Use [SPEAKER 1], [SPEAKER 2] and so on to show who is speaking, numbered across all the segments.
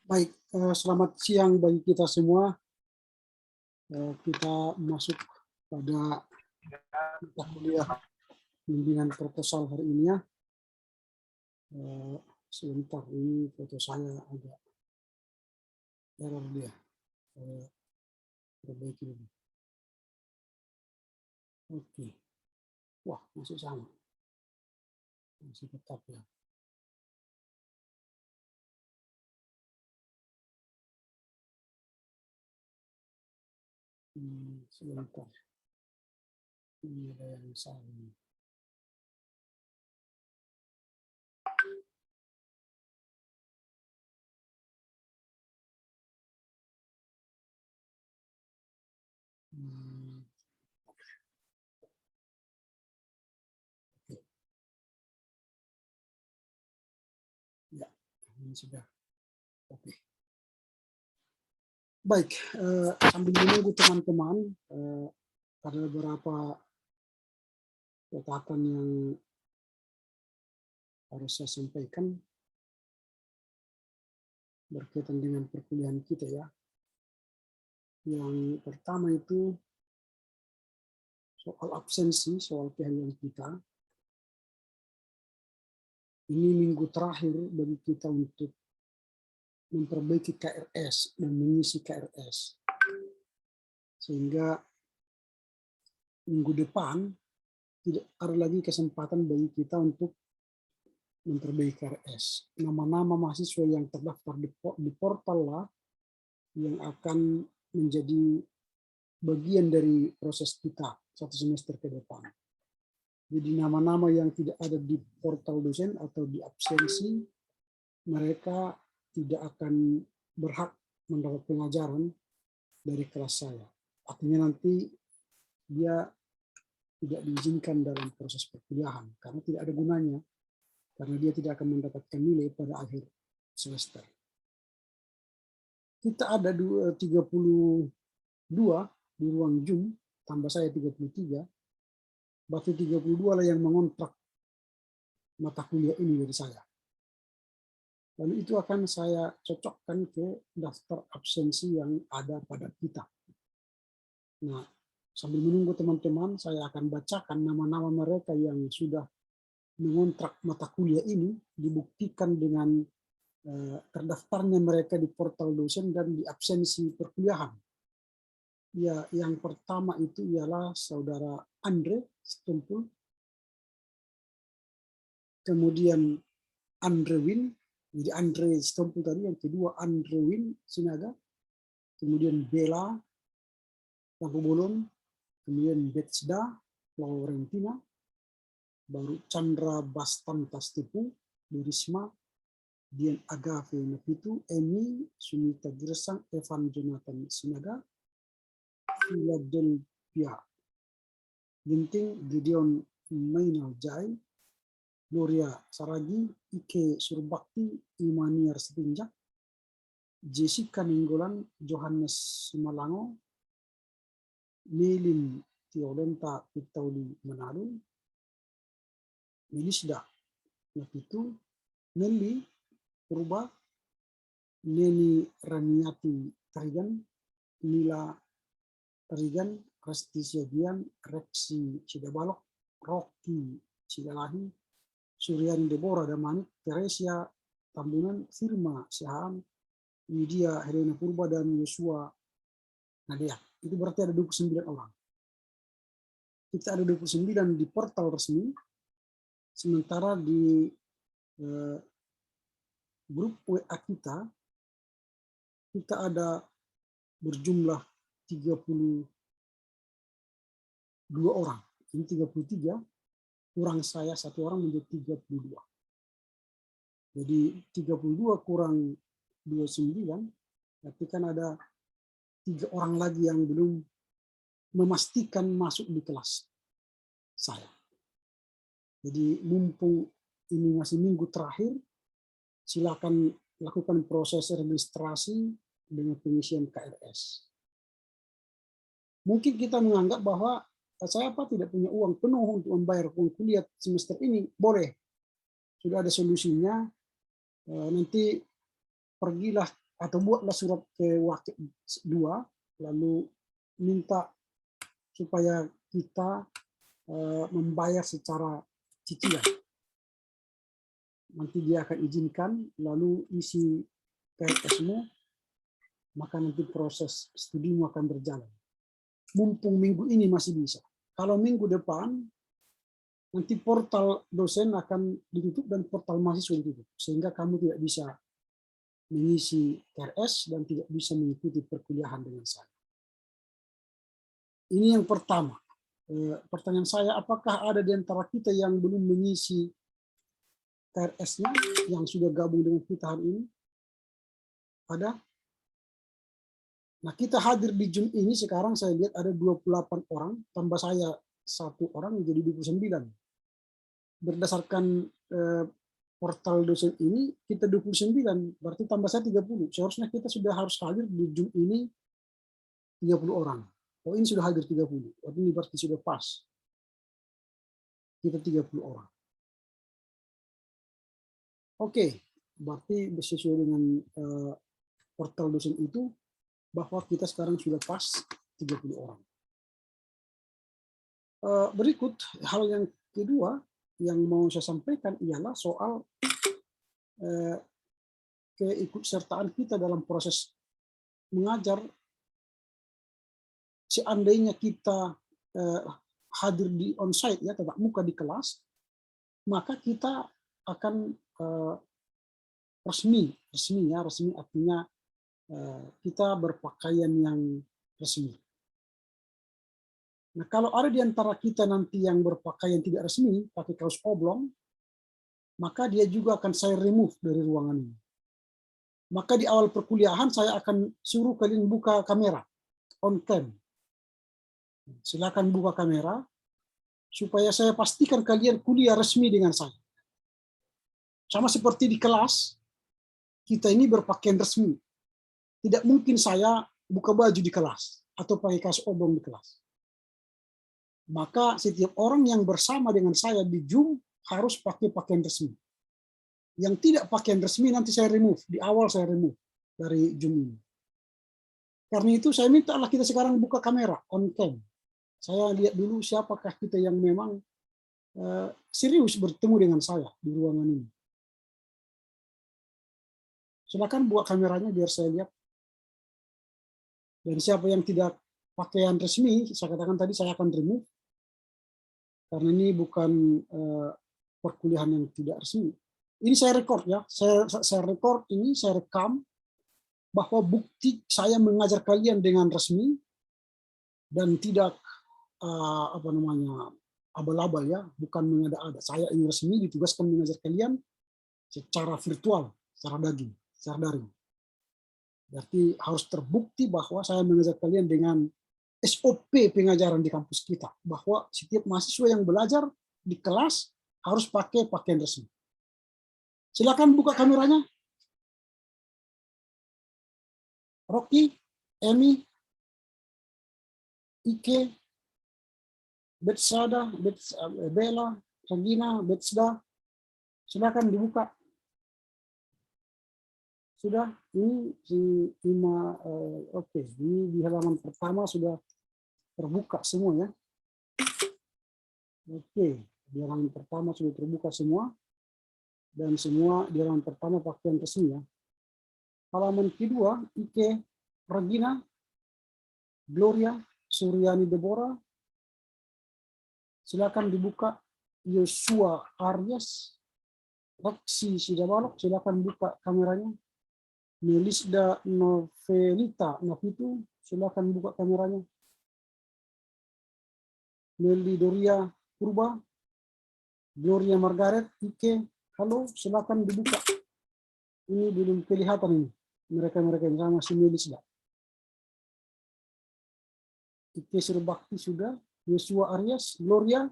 [SPEAKER 1] Baik, selamat siang bagi kita semua. Kita masuk pada mata kuliah bimbingan proposal hari ini ya. Sebentar, ini foto saya agak error dia. Perbaiki dulu. Oke. Wah, masih sama. Masih tetap ya. Sebentar. Ini ada yang salah. Oke. Ya, ini sudah. Oke. Baik, sambil menunggu teman-teman, ada beberapa catatan yang harus saya sampaikan berkaitan dengan perkuliahan kita ya. Yang pertama itu soal absensi, soal keahlian kita. Ini minggu terakhir bagi kita untuk memperbaiki KRS dan mengisi KRS. Sehingga minggu depan tidak ada lagi kesempatan bagi kita untuk memperbaiki KRS. Nama-nama mahasiswa yang terdaftar di portal lah yang akan menjadi bagian dari proses kita satu semester ke depan. Jadi nama-nama yang tidak ada di portal dosen atau di absensi, mereka tidak akan berhak mendapat pengajaran dari kelas saya. Artinya nanti dia tidak diizinkan dalam proses perkuliahan karena tidak ada gunanya, karena dia tidak akan mendapatkan nilai pada akhir semester. Kita ada 32 di ruang Zoom, tambah saya 33, berarti 32 lah yang mengontrak mata kuliah ini dari saya. Lalu itu akan saya cocokkan ke daftar absensi yang ada pada kita. Nah, sambil menunggu teman-teman, saya akan bacakan nama-nama mereka yang sudah mengontrak mata kuliah ini, dibuktikan dengan terdaftarnya mereka di portal dosen dan di absensi perkuliahan. Ya, yang pertama itu ialah saudara Andre Stumpul, kemudian Andre Win, jadi Andre Stumpul tadi, yang kedua Andre Win Sinaga, kemudian Bella Lampu Bolon, kemudian Betsda Laurentina, baru Chandra Bastam Tastipu, Burisma, Dian Agave Napitu, Emi Sunita Girsang, Evan Jonathan Sinaga, Philadelphia Ginting, Gideon Mainal Jai, Gloria Saragi, Ike Surbakti, Imaniar Setinjak, Jessica Ninggolan, Johannes Malango, Melin Tiolenta Pitauli Manado, Melisda Napitu, Nelly Purba, Neni Raniati Tarigan, Nila Tarigan, Resti Siagian, Reksi Cidabalok, Rocky Cidalahi, Suryani Deborah Damanik, Teresia Tambunan, Firma Siahaan, Widya Helena Purba, dan Yosua Nadia. Itu berarti ada 29 orang. Kita ada 29 di portal resmi, sementara di grup WA kita ada berjumlah 32 orang. Ini 33, kurang saya satu orang menjadi 32. Jadi 32 kurang 29, berarti kan ada 3 orang lagi yang belum memastikan masuk di kelas saya. Jadi mumpung ini masih minggu terakhir, silakan lakukan proses registrasi dengan pengisian KRS. Mungkin kita menganggap bahwa saya tidak punya uang penuh untuk membayar uang kuliah semester ini. Boleh, sudah ada solusinya. Nanti pergilah atau buatlah surat ke wakil 2, lalu minta supaya kita membayar secara cicilan. Nanti dia akan izinkan, lalu isi KRS-mu, maka nanti proses studimu akan berjalan. Mumpung minggu ini masih bisa. Kalau minggu depan, nanti portal dosen akan ditutup dan portal mahasiswa ditutup. Sehingga kamu tidak bisa mengisi KRS dan tidak bisa mengikuti perkuliahan dengan saya. Ini yang pertama. Pertanyaan saya, apakah ada di antara kita yang belum mengisi KRS-nya yang sudah gabung dengan kita hari ini? Ada? Nah, kita hadir di Zoom ini sekarang saya lihat ada 28 orang, tambah saya 1 orang menjadi 29. Berdasarkan portal dosen ini, kita 29, berarti tambah saya 30. Seharusnya kita sudah harus hadir di Zoom ini 30 orang. Oh, ini sudah hadir 30. Oh, ini berarti sudah pas. Kita 30 orang. Oke, berarti sesuai dengan portal dosen itu, bahwa kita sekarang sudah pas 30 orang. Berikut hal yang kedua yang mau saya sampaikan ialah soal keikutsertaan kita dalam proses mengajar. Seandainya kita hadir di onsite ya, tatap muka di kelas, maka kita akan resmi artinya kita berpakaian yang resmi. Nah, kalau ada di antara kita nanti yang berpakaian tidak resmi, pakai kaos oblong, maka dia juga akan saya remove dari ruangan ini. Maka di awal perkuliahan saya akan suruh kalian buka kamera, on cam. Silakan buka kamera, supaya saya pastikan kalian kuliah resmi dengan saya. Sama seperti di kelas, kita ini berpakaian resmi. Tidak mungkin saya buka baju di kelas, atau pakai kaos oblong di kelas. Maka setiap orang yang bersama dengan saya di Zoom harus pakai pakaian resmi. Yang tidak pakaian resmi nanti saya remove, di awal saya remove dari Zoom ini. Karena itu saya minta kita sekarang buka kamera, on cam. Saya lihat dulu siapakah kita yang memang serius bertemu dengan saya di ruangan ini. Silakan buat kameranya biar saya lihat. Dan siapa yang tidak pakaian resmi, saya katakan tadi saya akan remove. Karena ini bukan perkuliahan yang tidak resmi. Ini saya record ya, saya record ini, saya rekam bahwa bukti saya mengajar kalian dengan resmi dan tidak abal-abal ya, bukan mengada-ada. Saya ini resmi ditugaskan mengajar kalian secara virtual, secara daring. Berarti harus terbukti bahwa saya mengajar kalian dengan SOP pengajaran di kampus kita, bahwa setiap mahasiswa yang belajar di kelas harus pakai pakaian resmi. Silakan buka kameranya. Rocky, Emi, Ike, Betsada, Bella, Regina, Betsda, silakan dibuka. Sudah, ini di oke, ini di halaman pertama sudah terbuka semua ya. Oke, di halaman pertama sudah terbuka semua dan semua di halaman pertama pakaian resmi ya. Halaman kedua, Ike, Regina, Gloria, Suryani Deborah, silakan dibuka. Yosua Aries, Roxy Sidabalok, silakan buka kameranya. Melisda Novelita Nafitu, silakan buka kameranya. Meli Doria Purba, Gloria Margaret, Ike, halo, silakan dibuka. Ini belum kelihatan ini, mereka-mereka yang sama si Melisda. Ike Surbakti sudah, Yosua Aries, Gloria.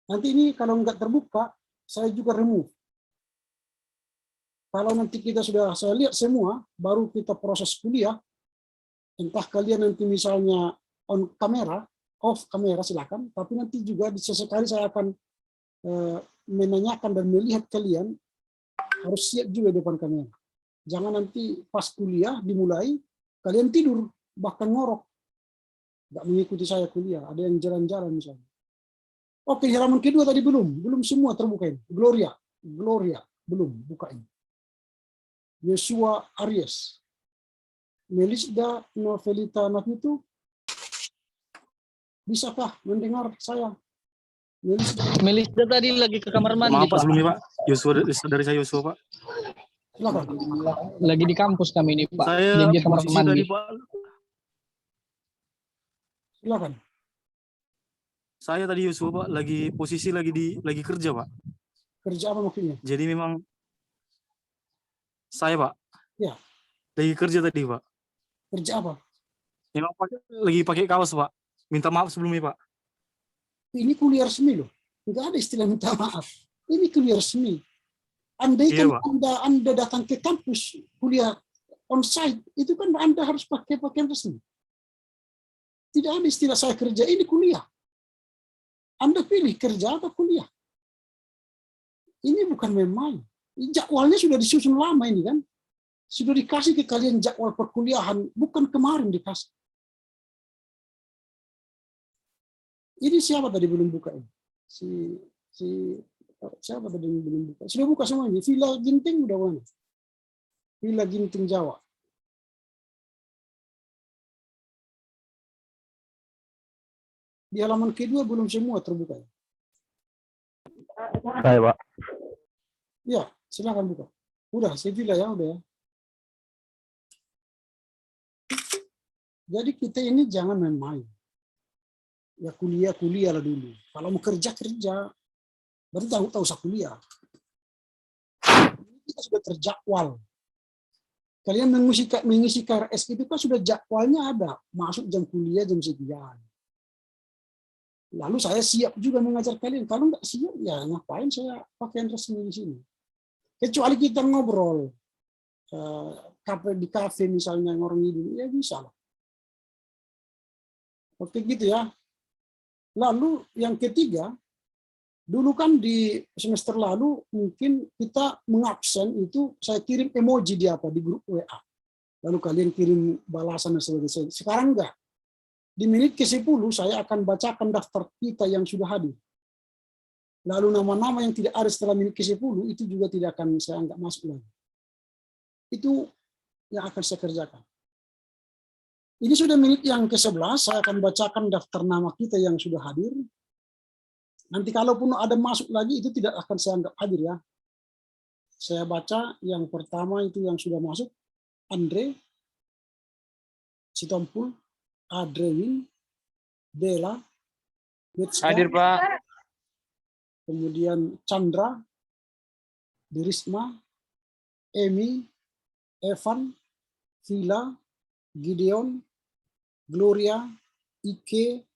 [SPEAKER 1] Nanti ini kalau nggak terbuka, saya juga remove. Kalau nanti kita sudah saya lihat semua, baru kita proses kuliah. Entah kalian nanti misalnya on kamera, off kamera silakan. Tapi nanti juga sesekali saya akan menanyakan dan melihat kalian harus siap juga depan kamera. Jangan nanti pas kuliah dimulai, kalian tidur, bahkan ngorok. Nggak mengikuti saya kuliah, ada yang jalan-jalan misalnya. Oke, halaman kedua tadi belum semua terbuka ini. Gloria, belum buka ini. Yosua Aries, Melisda Novelita Nafitu, bisakah mendengar saya?
[SPEAKER 2] Melisda tadi lagi ke kamar mandi.
[SPEAKER 3] Maaf Pak sebelumnya Pak. Yosua dari saya Yosua Pak.
[SPEAKER 1] Silakan.
[SPEAKER 2] Lagi di kampus kami ini Pak.
[SPEAKER 3] Saya
[SPEAKER 2] Dia kamar
[SPEAKER 3] posisi
[SPEAKER 2] mandi.
[SPEAKER 3] tadi Pak.
[SPEAKER 1] Silakan.
[SPEAKER 3] Saya tadi Yosua Pak lagi kerja Pak.
[SPEAKER 1] Kerja apa maksudnya?
[SPEAKER 3] Jadi memang saya Pak.
[SPEAKER 1] Ya.
[SPEAKER 3] Lagi kerja tadi Pak.
[SPEAKER 1] Kerja apa?
[SPEAKER 3] Memang lagi pakai kaos Pak. Minta maaf sebelumnya Pak.
[SPEAKER 1] Ini kuliah resmi loh. Enggak ada istilah minta maaf. Ini kuliah resmi. Andai kan Anda datang ke kampus kuliah on-site, itu kan Anda harus pakai pakaian resmi. Tidak ada istilah saya kerja, ini kuliah. Anda pilih kerja atau kuliah. Ini bukan main-main. Jadwalnya sudah disusun lama ini kan. Sudah dikasih ke kalian jadwal perkuliahan, bukan kemarin dikasih. Ini siapa tadi belum buka ini? Siapa tadi yang belum buka? Sudah buka semua ini. Villa Ginting udah mana? Villa Ginting Jawa. Di halaman kedua belum semua terbuka.
[SPEAKER 3] Saya Pak.
[SPEAKER 1] Ya, silakan buka. Udah, saya Villa ya, udah ya. Jadi kita ini jangan main-main. Ya kuliah lah dulu. Kalau mau kerja, berarti tak usah kuliah. Kita sudah terjadwal. Kalian mengisi KRS itu kan sudah jadwalnya ada. Masuk jam kuliah jam sekian. Lalu saya siap juga mengajar kalian. Kalau nggak siap, ya ngapain saya pakaian resmi di sini. Kecuali kita ngobrol. Di kafe misalnya orang ini, ya bisa lah. Oke gitu ya. Lalu yang ketiga, dulu kan di semester lalu mungkin kita mengabsen itu saya kirim emoji di grup WA. Lalu kalian kirim balasan dan sebagainya. Sekarang enggak. Di menit ke-10 saya akan bacakan daftar kita yang sudah hadir. Lalu nama-nama yang tidak ada setelah menit ke-10 itu juga tidak akan saya anggap masuk lagi. Itu yang akan saya kerjakan. Ini sudah menit yang ke-11, saya akan bacakan daftar nama kita yang sudah hadir. Nanti kalaupun ada masuk lagi, itu tidak akan saya anggap hadir ya. Saya baca yang pertama itu yang sudah masuk, Andre, Sitompul, Adrewin, Bella, Betska,
[SPEAKER 2] Hadir Pak.
[SPEAKER 1] kemudian Chandra, Dirisma, Emi, Evan, Vila, Gideon, Gloria, Ike,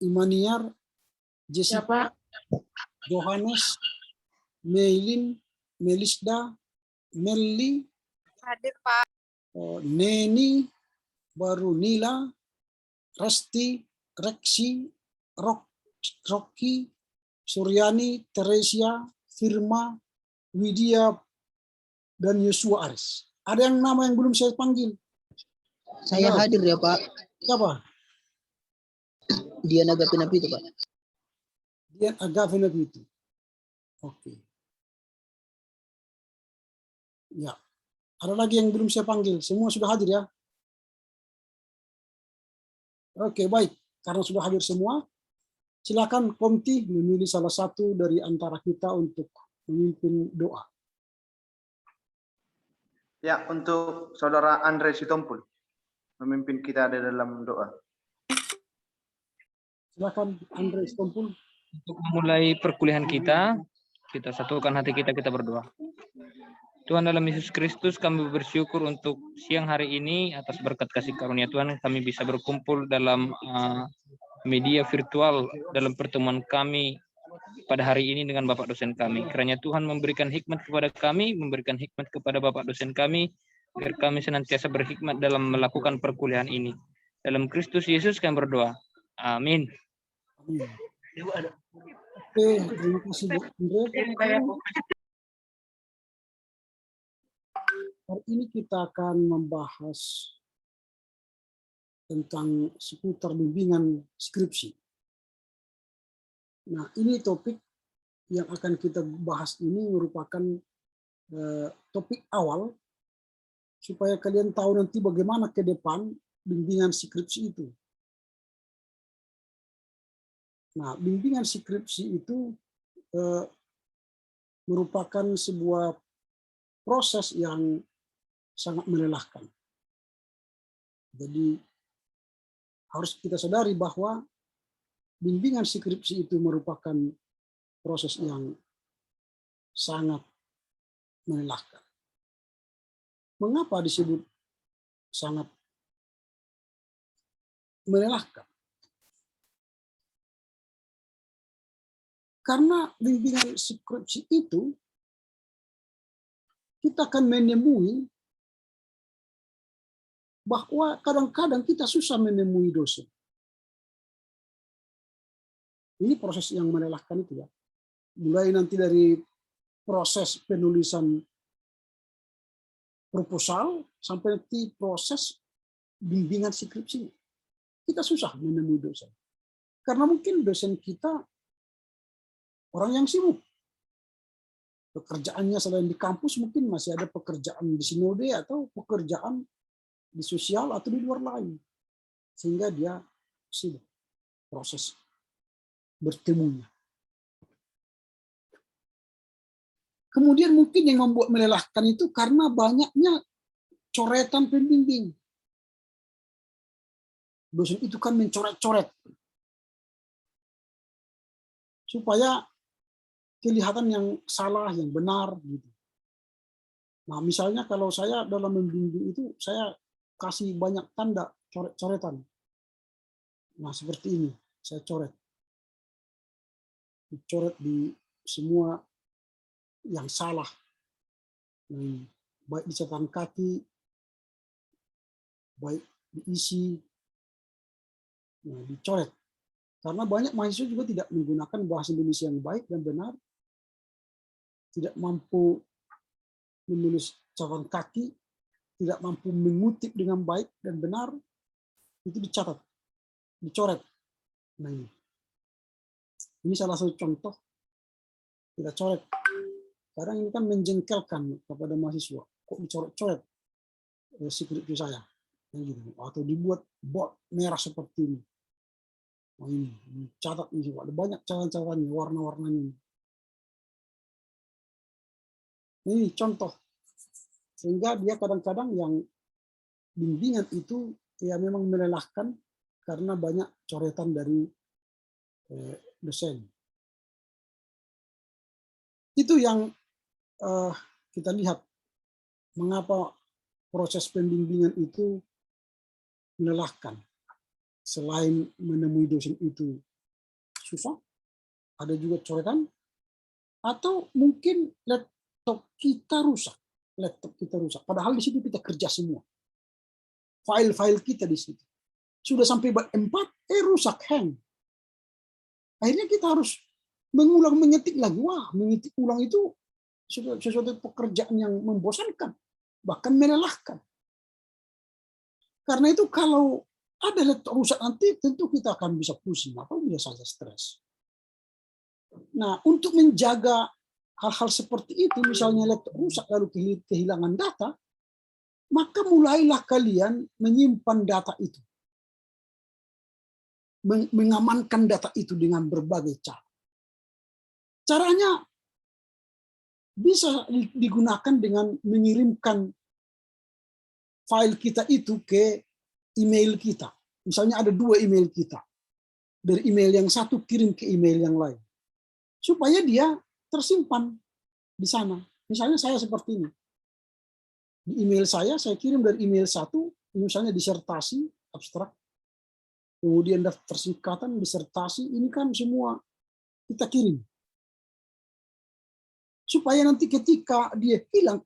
[SPEAKER 1] Imaniar, Jessica, Johannes, Meilin, Melisda, Melly,
[SPEAKER 4] hadir Pak.
[SPEAKER 1] Neni, baru Nila, Resti, Reksi, Rocky, Suryani, Teresia, Firma, Widya, dan Yosua Aris. Ada yang nama yang belum saya panggil?
[SPEAKER 5] Saya hadir ya Pak.
[SPEAKER 1] Siapa?
[SPEAKER 5] Dian Agapinapi itu Pak.
[SPEAKER 1] Dian Agapinapi itu. Oke. Ya. Ada lagi yang belum saya panggil. Semua sudah hadir ya? Oke, baik. Karena sudah hadir semua, silakan Komti memilih salah satu dari antara kita untuk memimpin doa.
[SPEAKER 6] Ya, untuk Saudara Andre Sitompul, memimpin kita di dalam doa.
[SPEAKER 1] Silakan Andre Sitompul.
[SPEAKER 2] Untuk memulai perkuliahan kita satukan hati kita berdoa. Tuhan dalam Yesus Kristus, kami bersyukur untuk siang hari ini atas berkat kasih karunia Tuhan kami bisa berkumpul dalam media virtual dalam pertemuan kami pada hari ini dengan Bapak dosen kami. Kiranya Tuhan memberikan hikmat kepada kami, memberikan hikmat kepada Bapak dosen kami, agar kami senantiasa berhikmat dalam melakukan perkuliahan ini. Dalam Kristus Yesus kami berdoa. Amin.
[SPEAKER 1] Amin. Oke, terima kasih Bu Andre. Hari ini kita akan membahas tentang seputar bimbingan skripsi. Nah, ini topik yang akan kita bahas ini merupakan topik awal supaya kalian tahu nanti bagaimana ke depan bimbingan skripsi itu. Nah, bimbingan skripsi itu merupakan sebuah proses yang sangat melelahkan. Jadi harus kita sadari bahwa bimbingan skripsi itu merupakan proses yang sangat melelahkan. Mengapa disebut sangat melelahkan? Karena bimbingan skripsi itu kita akan menemui bahwa kadang-kadang kita susah menemui dosen. Ini proses yang melelahkan itu ya. Mulai nanti dari proses penulisan proposal sampai nanti proses bimbingan skripsi. Kita susah menemui dosen. Karena mungkin dosen kita orang yang sibuk. Pekerjaannya selain di kampus mungkin masih ada pekerjaan di sinode atau pekerjaan di sosial atau di luar lain. Sehingga dia sibuk proses bertemunya. Kemudian mungkin yang membuat melelahkan itu karena banyaknya coretan pembimbing. Dosen itu kan mencoret-coret supaya kelihatan yang salah, yang benar gitu. Nah, misalnya kalau saya dalam membimbing itu saya kasih banyak tanda coret-coretan. Nah, seperti ini, saya coret. Dicoret di semua yang salah. Nah, baik di catatan kaki, baik diisi, nah, dicoret. Karena banyak mahasiswa juga tidak menggunakan bahasa Indonesia yang baik dan benar, tidak mampu menulis catatan kaki, tidak mampu mengutip dengan baik dan benar, itu dicatat, dicoret. Nah, ini salah satu contoh kita coret. Kadang ini kan menjengkelkan kepada mahasiswa. Kok dicoret-coret skripsi saya? Gitu. Atau dibuat bold merah seperti ini. Nah, ini dicatat ini, ada banyak catatan-catatannya, warna-warnanya. Ini contoh. Sehingga dia kadang-kadang yang bimbingan itu ya memang melelahkan karena banyak coretan dari dosen. Itu yang kita lihat mengapa proses pembimbingan itu melelahkan. Selain menemui dosen itu susah, ada juga coretan, atau mungkin laptop kita rusak. Padahal di situ kita kerja semua. File-file kita di situ. Sudah sampai bab 4, rusak, hang. Akhirnya kita harus mengulang mengetik lagi. Wah, mengetik ulang itu sesuatu pekerjaan yang membosankan, bahkan melelahkan. Karena itu kalau ada laptop rusak nanti tentu kita akan bisa pusing atau bisa saja stres. Nah, untuk menjaga hal-hal seperti itu, misalnya laptop rusak lalu kehilangan data, maka mulailah kalian menyimpan data itu. Mengamankan data itu dengan berbagai cara. Caranya bisa digunakan dengan mengirimkan file kita itu ke email kita. Misalnya ada 2 email kita. Dari email yang satu kirim ke email yang lain. Supaya dia tersimpan di sana. Misalnya saya seperti ini. Di email saya kirim dari email satu, misalnya disertasi, abstrak. Kemudian daftar singkatan, disertasi, ini kan semua kita kirim. Supaya nanti ketika dia hilang,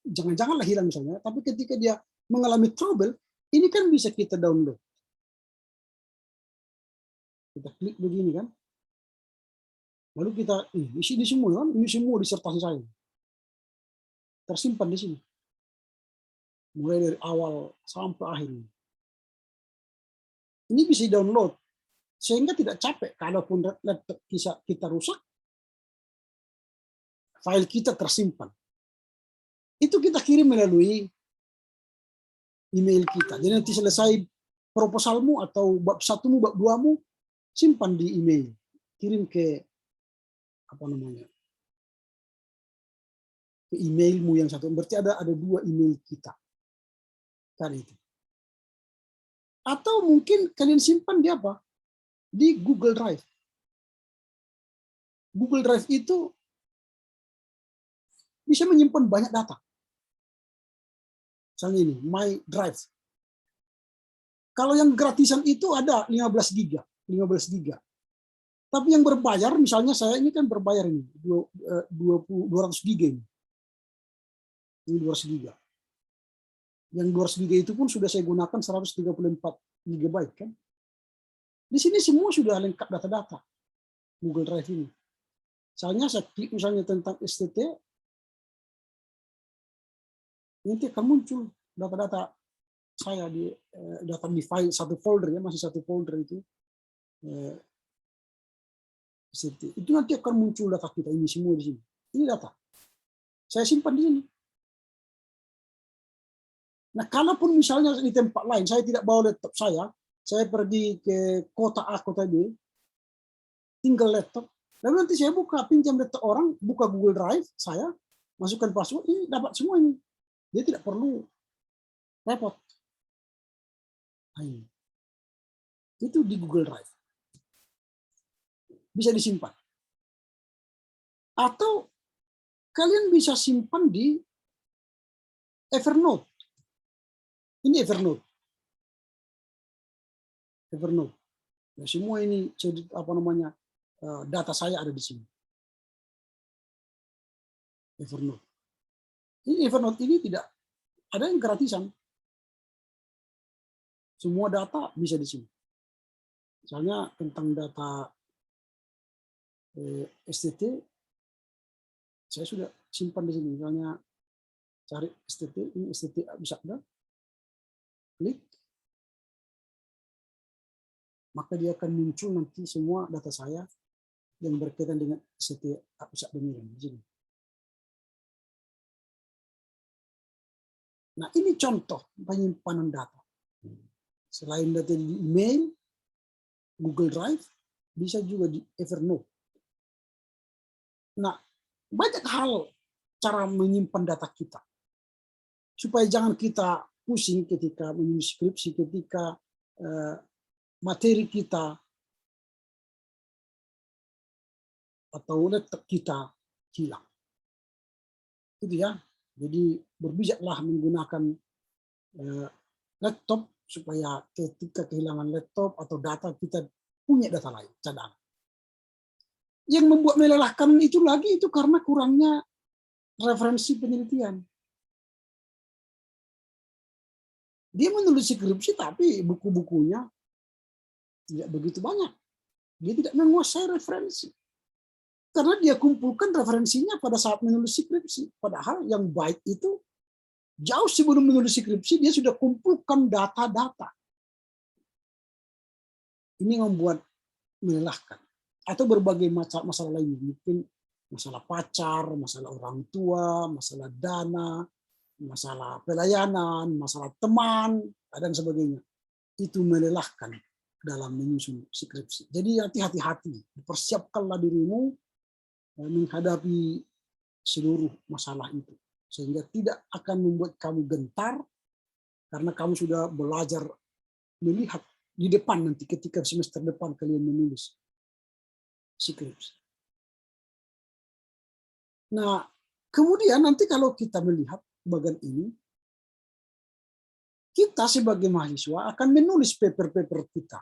[SPEAKER 1] jangan-janganlah hilang misalnya, tapi ketika dia mengalami trouble, ini kan bisa kita download. Kita klik begini kan. Lalu kita isi di semua kan, ini semua disertasi saya. Tersimpan di sini. mulai dari awal sampai akhir. Ini bisa di-download sehingga tidak capek. Kalaupun laptop kita rusak, file kita tersimpan. Itu kita kirim melalui email kita. Jadi nanti selesai proposalmu atau bab 1mu, bab 2mu, simpan di email. Kirim ke ke emailmu yang satu. Berarti ada 2 email kita. Kan itu. Atau mungkin kalian simpan di apa? Di Google Drive. Google Drive itu bisa menyimpan banyak data. Misalnya ini, My Drive. Kalau yang gratisan itu ada 15 giga. Tapi yang berbayar, misalnya saya ini kan berbayar ini, 200 giga ini. Ini 200 giga. Yang 200 giga itu pun sudah saya gunakan 134 gigabyte kan. Di sini semua sudah lengkap data-data Google Drive ini. Misalnya saya klik misalnya tentang STT, nanti akan muncul data-data saya di data di file satu folder ya, masih satu folder itu. STT. Itu nanti akan muncul data kita ini semua di sini. Ini data. Saya simpan di sini. Nah, kalaupun misalnya di tempat lain saya tidak bawa laptop saya pergi ke kota A, kota B, tinggal laptop, lalu nanti saya pinjam laptop orang, buka Google Drive, saya masukkan password, ini dapat semua ini. Dia tidak perlu repot. Nah, ini. Itu di Google Drive. Bisa disimpan. Atau kalian bisa simpan di Evernote. Ini Evernote. Nah, semua ini data saya ada di sini. Evernote. Ini Evernote ini tidak ada yang gratisan. Semua data bisa di sini. Misalnya tentang data STT, saya sudah simpan di sini. Misalnya cari STT, ini STT bisa ada. Klik, maka dia akan muncul nanti semua data saya yang berkaitan dengan STT pusat pemilihan di sini. Nah, ini contoh penyimpanan data. Selain data di email, Google Drive, bisa juga di Evernote. Nah, banyak hal cara menyimpan data kita. Supaya jangan kita pusing ketika menulis skripsi, ketika materi kita atau laptop kita hilang. Itu ya. Jadi berbijaklah menggunakan laptop supaya ketika kehilangan laptop atau data kita punya data lain, cadangan. Yang membuat melelahkan itu lagi itu karena kurangnya referensi penelitian. Dia menulis skripsi tapi buku-bukunya tidak begitu banyak. Dia tidak menguasai referensi. Karena dia kumpulkan referensinya pada saat menulis skripsi. Padahal yang baik itu jauh sebelum menulis skripsi dia sudah kumpulkan data-data. Ini membuat melelahkan. Atau berbagai masalah lain. Mungkin masalah pacar, masalah orang tua, masalah dana, masalah pelayanan, masalah teman, dan sebagainya. Itu melelahkan dalam menyusun skripsi. Jadi hati-hati, persiapkanlah dirimu menghadapi seluruh masalah itu. Sehingga tidak akan membuat kamu gentar, karena kamu sudah belajar melihat di depan nanti ketika semester depan kalian menulis skripsi. Nah, kemudian nanti kalau kita melihat bagian ini, kita sebagai mahasiswa akan menulis paper-paper kita.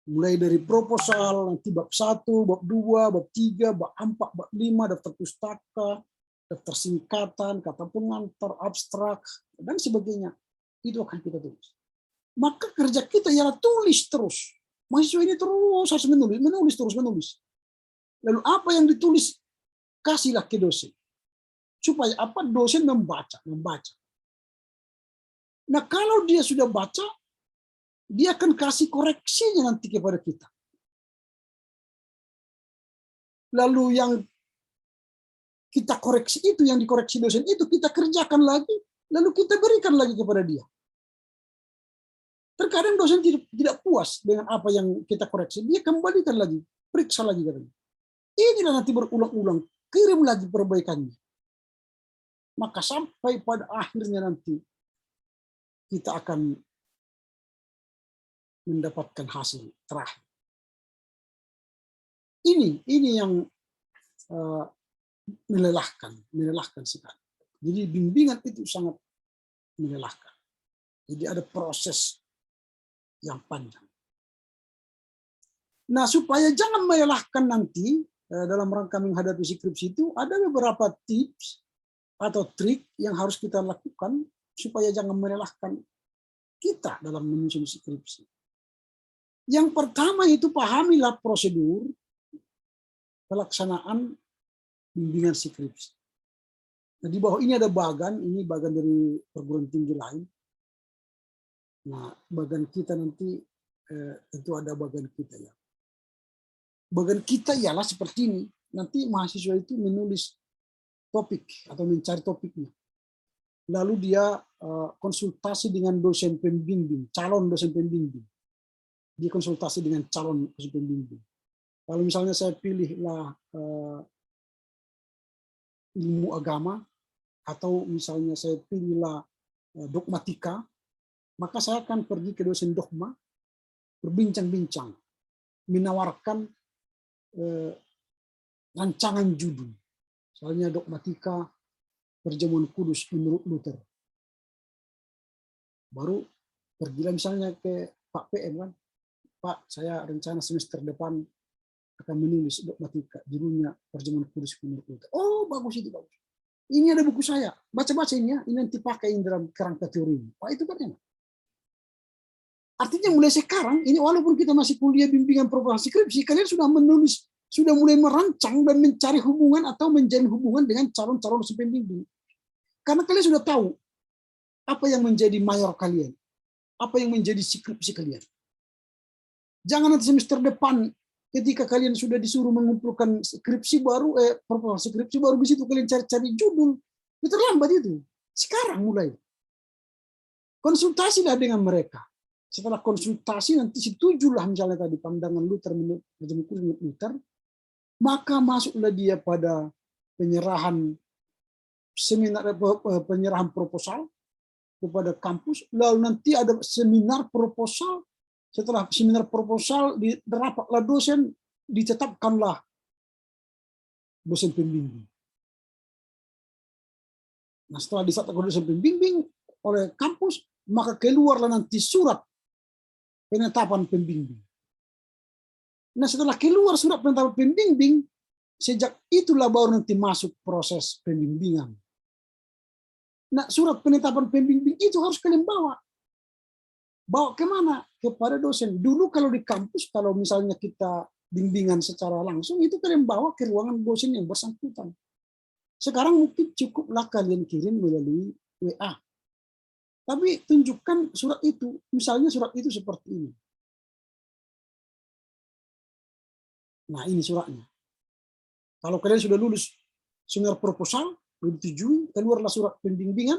[SPEAKER 1] Mulai dari proposal, nanti bab 1, bab 2, bab 3, bab 4, bab 5, daftar pustaka, daftar singkatan, kata pengantar, abstrak, dan sebagainya. Itu akan kita tulis. Maka kerja kita ialah tulis terus. Mahasiswa ini terus harus menulis terus. Lalu apa yang ditulis, kasihlah ke dosen. Supaya apa? Dosen membaca. Nah, kalau dia sudah baca, dia akan kasih koreksinya nanti kepada kita. Lalu yang kita koreksi itu, yang dikoreksi dosen itu, kita kerjakan lagi, lalu kita berikan lagi kepada dia. Terkadang dosen tidak puas dengan apa yang kita koreksi, dia kembalikan lagi, periksa lagi katanya. Inilah nanti berulang-ulang, kirim lagi perbaikannya. Maka sampai pada akhirnya nanti kita akan mendapatkan hasil terakhir. Ini yang melelahkan sekali. Jadi bimbingan itu sangat melelahkan. Jadi ada proses yang panjang. Nah, supaya jangan melelahkan nanti dalam rangka menghadapi skripsi itu, ada beberapa tips atau trik yang harus kita lakukan supaya jangan melelahkan kita dalam menyusun skripsi. Yang pertama itu pahamilah prosedur pelaksanaan bimbingan skripsi. Nah, di bawah ini ada bagan, ini bagan dari perguruan tinggi lain. Nah, bagan kita nanti tentu ada bagan kita ya. Bagan kita ialah seperti ini. Nanti mahasiswa itu menulis topik atau mencari topiknya. Lalu dia konsultasi dengan dosen pembimbing, calon dosen pembimbing. Dia konsultasi dengan calon dosen pembimbing. Kalau misalnya saya pilihlah ilmu agama, atau misalnya saya pilihlah dogmatika, maka saya akan pergi ke dosen dogma, berbincang-bincang, menawarkan rancangan judul. Misalnya dogmatika perjamuan kudus menurut Luther. Baru pergilah misalnya ke Pak PM kan, Pak, saya rencana semester depan akan menulis dogmatika, judulnya perjamuan kudus menurut Luther. Oh, bagus itu, bagus. Ini ada buku saya, baca-baca ini ya, ini nanti pakai dalam kerangka teori. Wah, itu kan enak. Artinya mulai sekarang, ini walaupun kita masih kuliah bimbingan program skripsi, kalian sudah menulis, sudah mulai merancang dan mencari hubungan atau menjalin hubungan dengan calon-calon dosen pembimbing. Karena kalian sudah tahu apa yang menjadi mayor kalian, apa yang menjadi skripsi kalian. Jangan nanti semester depan ketika kalian sudah disuruh mengumpulkan skripsi baru, skripsi baru di situ kalian cari-cari judul, itu terlambat itu. Sekarang mulai. Konsultasilah dengan mereka. Setelah konsultasi nanti setujulah misalnya tadi pandangan Luther menurut Luther, maka masuklah dia pada penyerahan seminar, penyerahan proposal kepada kampus, lalu nanti ada seminar proposal. Setelah seminar proposal, dirapatlah dosen, ditetapkanlah dosen pembimbing. Nah, setelah ditetapkan dosen pembimbing oleh kampus, maka keluarlah nanti surat penetapan pembimbing. Nah, setelah keluar surat penetapan pembimbing, sejak itulah baru nanti masuk proses pembimbingan. Nah, surat penetapan pembimbing itu harus kalian bawa. Bawa kemana? Kepada dosen. Dulu kalau di kampus, kalau misalnya kita bimbingan secara langsung, itu kalian bawa ke ruangan dosen yang bersangkutan. Sekarang mungkin cukuplah kalian kirim melalui WA. Tapi tunjukkan surat itu. Misalnya surat itu seperti ini. Nah, ini suratnya. Kalau kalian sudah lulus seminar proposal, disetujui, keluarlah surat pembimbingan,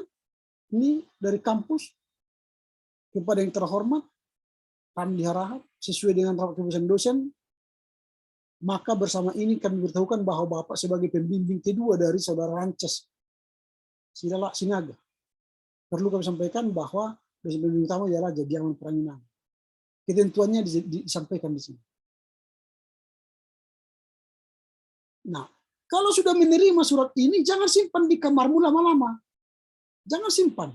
[SPEAKER 1] ini dari kampus, kepada yang terhormat, kami diharap sesuai dengan rapat keputusan dosen, maka bersama ini kami beritahukan bahwa Bapak sebagai pembimbing kedua dari Saudara Rances Sinaga. Perlu kami sampaikan bahwa dosen pembimbing utama ialah Jadiawan Pranginang. Ketentuannya disampaikan di sini. Nah, kalau sudah menerima surat ini, jangan simpan di kamarmu lama-lama. Jangan simpan.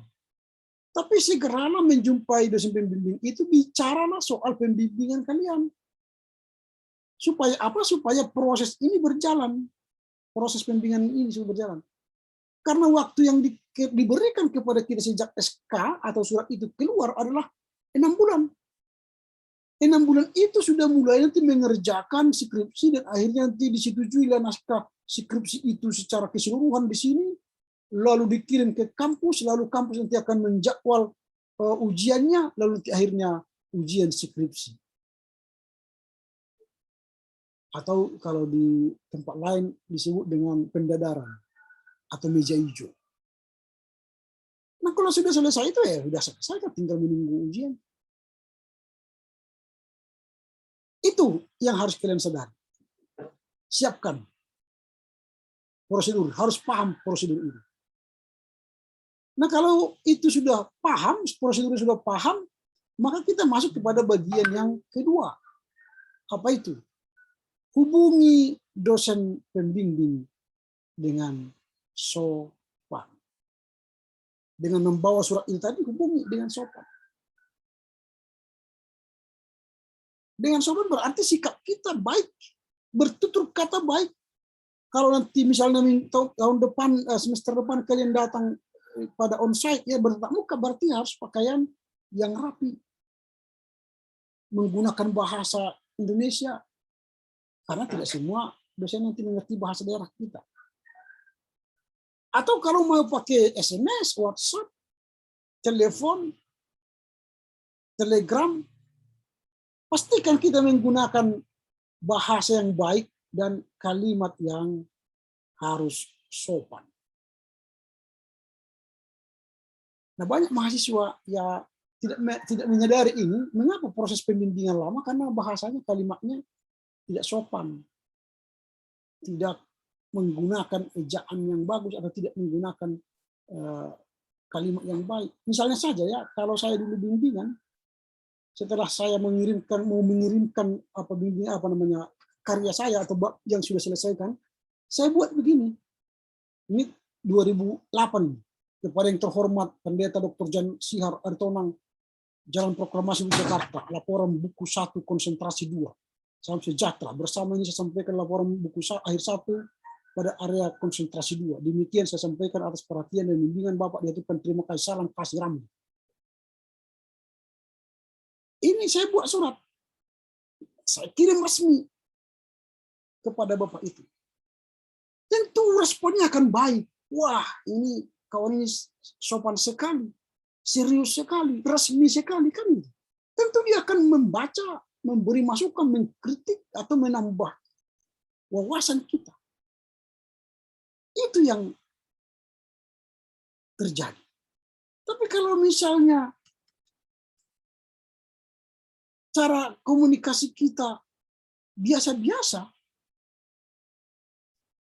[SPEAKER 1] Tapi segeralah menjumpai dosen pembimbing itu, bicaralah soal pembimbingan kalian. Supaya apa? Supaya proses ini berjalan. Proses pembimbingan ini sudah berjalan. Karena waktu yang diberikan kepada kita sejak SK atau surat itu keluar adalah 6 bulan. 6 bulan itu sudah mulai nanti mengerjakan skripsi dan akhirnya nanti disetujuilah naskah skripsi itu secara keseluruhan di sini, lalu dikirim ke kampus, lalu kampus nanti akan menjadwal ujiannya, lalu nanti akhirnya ujian skripsi. Atau kalau di tempat lain disebut dengan pendadaran atau meja hijau. Nah kalau sudah selesai itu ya sudah selesai, tinggal menunggu ujian. Itu yang harus kalian sadari. Siapkan prosedur, harus paham prosedur ini. Nah kalau itu sudah paham, prosedur sudah paham, maka kita masuk kepada bagian yang kedua. Apa itu? Hubungi dosen pembimbing dengan sopan. Dengan membawa surat itu tadi, hubungi dengan sopan. Dengan sopan berarti sikap kita baik, bertutur kata baik. Kalau nanti misalnya tahun depan, semester depan kalian datang pada onsite ya bertatap muka, berarti harus pakaian yang rapi, menggunakan bahasa Indonesia, karena tidak semua dosen nanti mengerti bahasa daerah kita. Atau kalau mau pakai SMS, WhatsApp, telepon, Telegram, pastikan kita menggunakan bahasa yang baik dan kalimat yang harus sopan. Nah, banyak mahasiswa ya tidak menyadari ini. Mengapa proses pembimbingan lama? Karena bahasanya, kalimatnya tidak sopan, tidak menggunakan ejaan yang bagus atau tidak menggunakan kalimat yang baik. Misalnya saja ya, kalau saya dulu bimbingan, setelah saya mau mengirimkan karya saya atau bab yang sudah selesaikan, saya buat begini. Ini 2008 kepada yang terhormat Pendeta Dr. Jan Sihar Aritonang, Jalan Proklamasi Jakarta, laporan buku 1 konsentrasi 2. Salam sejahtera. Bersama ini saya sampaikan laporan buku akhir 1 pada area konsentrasi 2. Demikian saya sampaikan atas perhatian dan bimbingan Bapak diaturkan, terima kasih, salam kasih Ramli. Ini saya buat surat. Saya kirim resmi kepada Bapak itu. Tentu responnya akan baik. Wah, ini kawan ini sopan sekali, serius sekali, resmi sekali kan. Tentu dia akan membaca, memberi masukan, mengkritik atau menambah wawasan kita. Itu yang terjadi. Tapi kalau misalnya cara komunikasi kita biasa-biasa,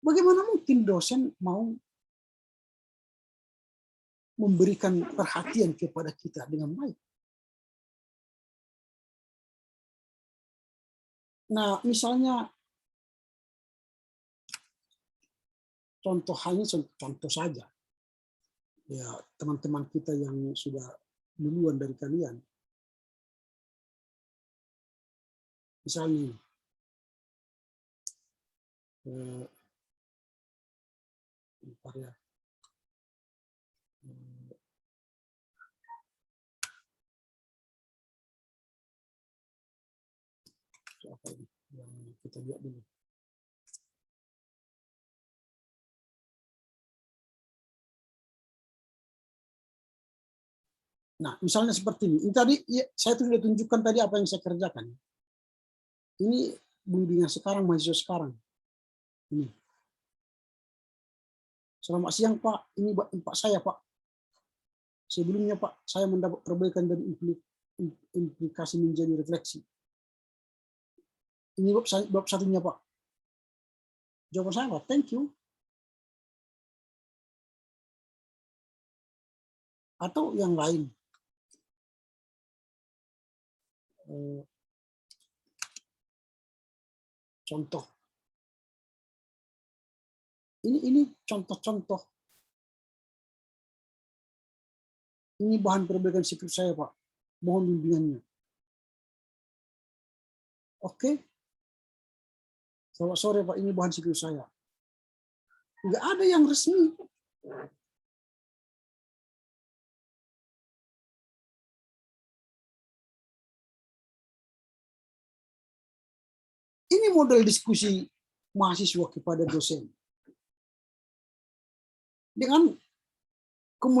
[SPEAKER 1] bagaimana mungkin dosen mau memberikan perhatian kepada kita dengan baik? Nah, misalnya contoh saja. Ya, teman-teman kita yang sudah duluan dari kalian. Misalnya apa ini yang kita lihat dulu. Nah, misalnya seperti ini. Ini tadi ya, saya sudah tunjukkan tadi apa yang saya kerjakan. Ini bimbingan sekarang, mahasiswa sekarang. Ini. Selamat siang Pak, ini Pak saya Pak. Sebelumnya Pak, saya mendapat perbaikan dan implikasi menjadi refleksi. Ini bab satunya Pak. Jawaban saya Pak, thank you. Atau yang lain. Contoh. Ini contoh-contoh. Ini bahan perbaikan sikap saya Pak. Mohon bimbingannya. Oke. Selamat sore Pak, ini bahan sikap saya. Enggak ada yang resmi. Ini model diskusi mahasiswa kepada dosen. Dengan komunikasi